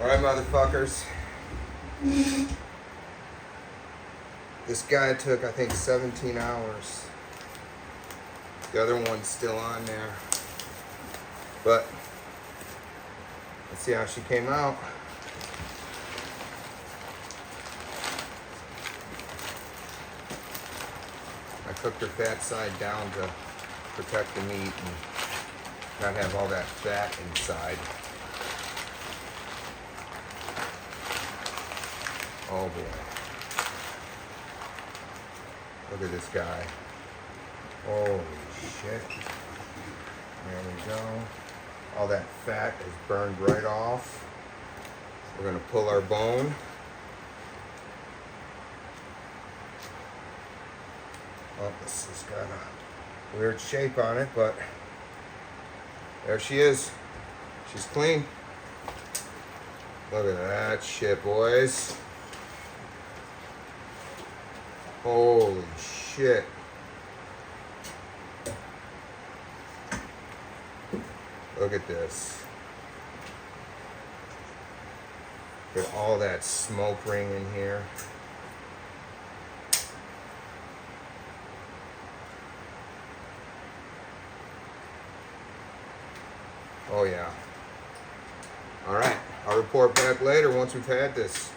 Alright, motherfuckers. This guy took, I think, 17 hours. The other one's still on there. But, let's see how she came out. I cooked her fat side down to protect the meat and not have all that fat inside. Oh boy. Look at this guy. Holy shit. There we go. All that fat is burned right off. We're gonna pull our bone. Oh, this has got a weird shape on it, but there she is. She's clean. Look at that shit, boys. Holy shit. Look at this. Look at all that smoke ring in here. Oh yeah. All right, I'll report back later once we've had this.